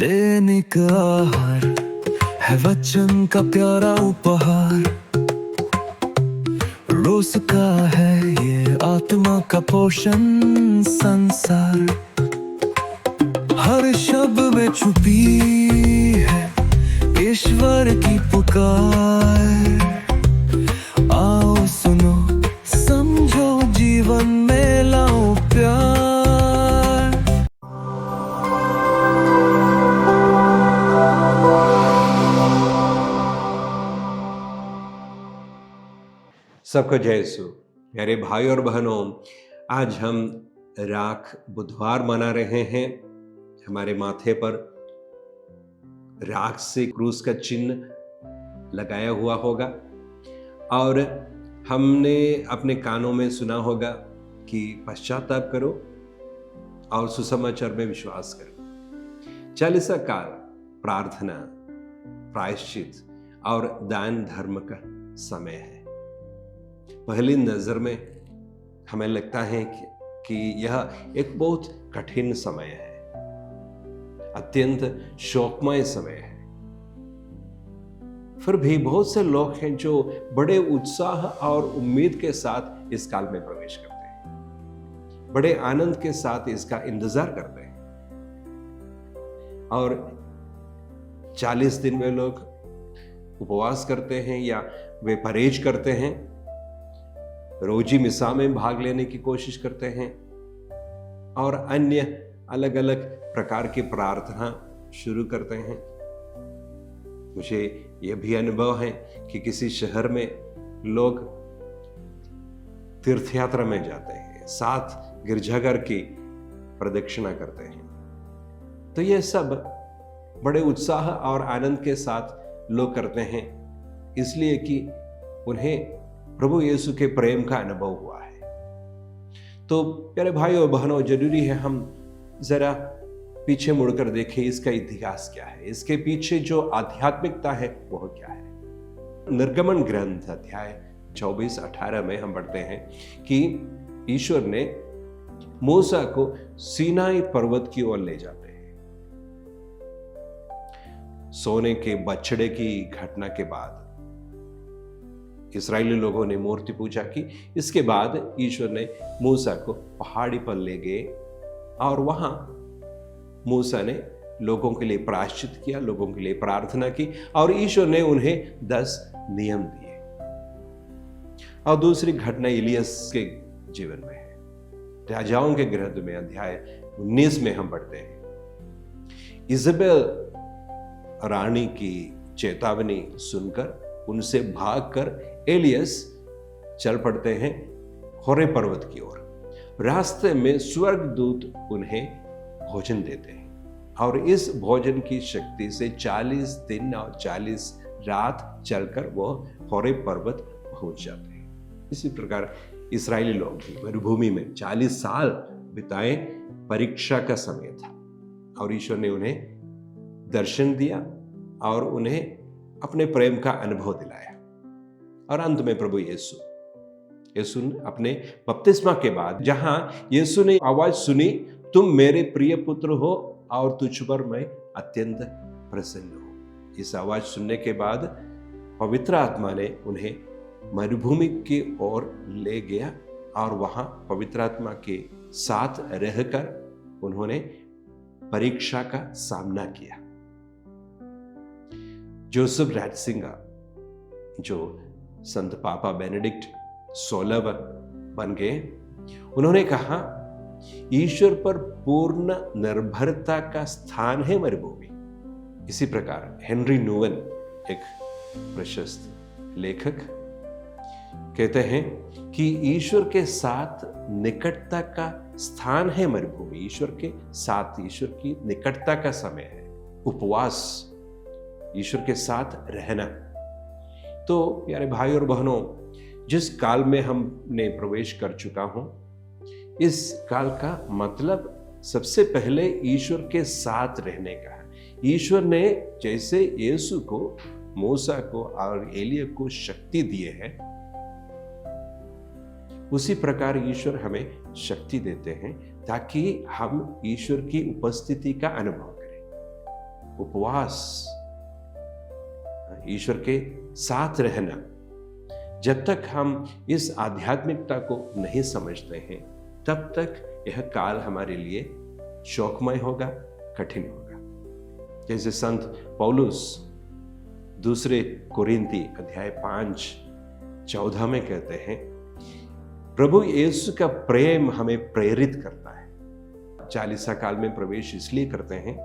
दैनिक आहार है वचन का प्यारा उपहार। रोज का है ये आत्मा का पोषण संसार। हर शब्द में छुपी है ईश्वर की पुकार। आओ सुनो समझो जीवन में लाओ प्यार। सबको जय यीशु। मेरे भाई और बहनों, आज हम राख बुधवार मना रहे हैं। हमारे माथे पर राख से क्रूस का चिन्ह लगाया हुआ होगा और हमने अपने कानों में सुना होगा कि पश्चाताप करो और सुसमाचार में विश्वास करो। चालीसा काल प्रार्थना, प्रायश्चित और दान धर्म का समय है। पहली नजर में हमें लगता है कि यह एक बहुत कठिन समय है, अत्यंत शोकमय समय है। फिर भी बहुत से लोग हैं जो बड़े उत्साह और उम्मीद के साथ इस काल में प्रवेश करते हैं, बड़े आनंद के साथ इसका इंतजार करते हैं। और 40 दिन में लोग उपवास करते हैं या वे परहेज करते हैं, रोजी मिसा में भाग लेने की कोशिश करते हैं और अन्य अलग अलग प्रकार की प्रार्थना शुरू करते हैं। मुझे यह भी अनुभव है कि किसी शहर में लोग तीर्थ यात्रा में जाते हैं, 7 गिरजाघर की प्रदक्षिणा करते हैं। तो यह सब बड़े उत्साह और आनंद के साथ लोग करते हैं, इसलिए कि उन्हें प्रभु यीशु के प्रेम का अनुभव हुआ है। तो प्यारे भाई और बहनों, जरूरी है हम जरा पीछे मुड़कर देखें इसका इतिहास क्या है, इसके पीछे जो आध्यात्मिकता है वह क्या है। निर्गमन ग्रंथ अध्याय 24-18 में हम पढ़ते हैं कि ईश्वर ने मूसा को सीनाई पर्वत की ओर ले जाते हैं। सोने के बछड़े की घटना के बाद इस्राएली लोगों ने मूर्ति पूजा की। इसके बाद ईश्वर ने मूसा को पहाड़ी पर ले गए और वहां मूसा ने लोगों के लिए प्रायश्चित किया, लोगों के लिए प्रार्थना की और ईश्वर ने उन्हें 10 नियम दिए। और दूसरी घटना इलियस के जीवन में है। राजाओं के ग्रंथ में अध्याय 19 में हम पढ़ते हैं, इजबेल रानी की चेतावनी सुनकर उनसे भागकर एलियस चल पड़ते हैं होरे पर्वत की ओर। रास्ते में स्वर्गदूत उन्हें भोजन देते हैं और इस भोजन की शक्ति से 40 दिन और 40 रात चलकर वो होरे पर्वत पहुंच जाते हैं। इसी प्रकार इस्राएली लोग भी मरुभूमि में 40 साल बिताए। परीक्षा का समय था और ईश्वर ने उन्हें दर्शन दिया और उन्हें अपने प्रेम का अनुभव दिलाया। और अंत में प्रभु यीशु ने अपने बपतिस्मा के बाद, जहां यीशु ने आवाज सुनी, तुम मेरे प्रिय पुत्र हो और तुझ पर मैं अत्यंत प्रसन्न हूं। इस आवाज सुनने के बाद पवित्र आत्मा ने उन्हें मरुभूमि की ओर ले गया और वहां पवित्र आत्मा के साथ रहकर उन्होंने परीक्षा का सामना किया। जोसेफ राटसिंगर, जो संत पापा बेनेडिक्ट 16 बन गए, उन्होंने कहा, ईश्वर पर पूर्ण निर्भरता का स्थान है मरुभूमि। इसी प्रकार हेनरी न्यूमन, एक प्रशस्त लेखक, कहते हैं कि ईश्वर के साथ निकटता का स्थान है मरुभूमि। ईश्वर के साथ, ईश्वर की निकटता का समय है। उपवास, ईश्वर के साथ रहना। तो प्यारे भाई और बहनों, जिस काल में हमने प्रवेश कर चुका हूं, इस काल का मतलब सबसे पहले ईश्वर के साथ रहने का है। ईश्वर ने जैसे यीशु को, मूसा को और एलिया को शक्ति दिए हैं, उसी प्रकार ईश्वर हमें शक्ति देते हैं ताकि हम ईश्वर की उपस्थिति का अनुभव करें। उपवास, ईश्वर के साथ रहना, जब तक हम इस आध्यात्मिकता को नहीं समझते हैं तब तक यह काल हमारे लिए शोकमय होगा, कठिन होगा। जैसे संत पौलुस दूसरे कोरिन्ती अध्याय 5:14 में कहते हैं, प्रभु यीशु का प्रेम हमें प्रेरित करता है। 40 काल में प्रवेश इसलिए करते हैं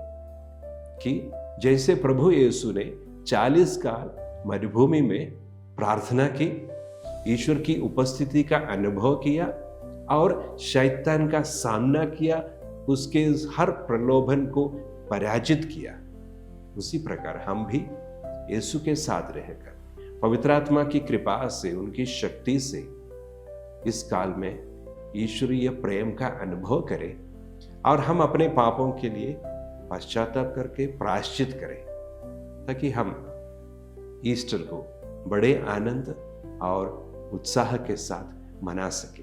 कि जैसे प्रभु यीशु ने 40 काल मरुभूमि में प्रार्थना की, ईश्वर की उपस्थिति का अनुभव किया और शैतान का सामना किया, उसके हर प्रलोभन को पराजित किया, उसी प्रकार हम भी यीशु के साथ रहकर पवित्र आत्मा की कृपा से, उनकी शक्ति से इस काल में ईश्वरीय प्रेम का अनुभव करें और हम अपने पापों के लिए पश्चाताप करके प्रायश्चित करें, ताकि हम ईस्टर को बड़े आनंद और उत्साह के साथ मना सके।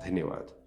धन्यवाद।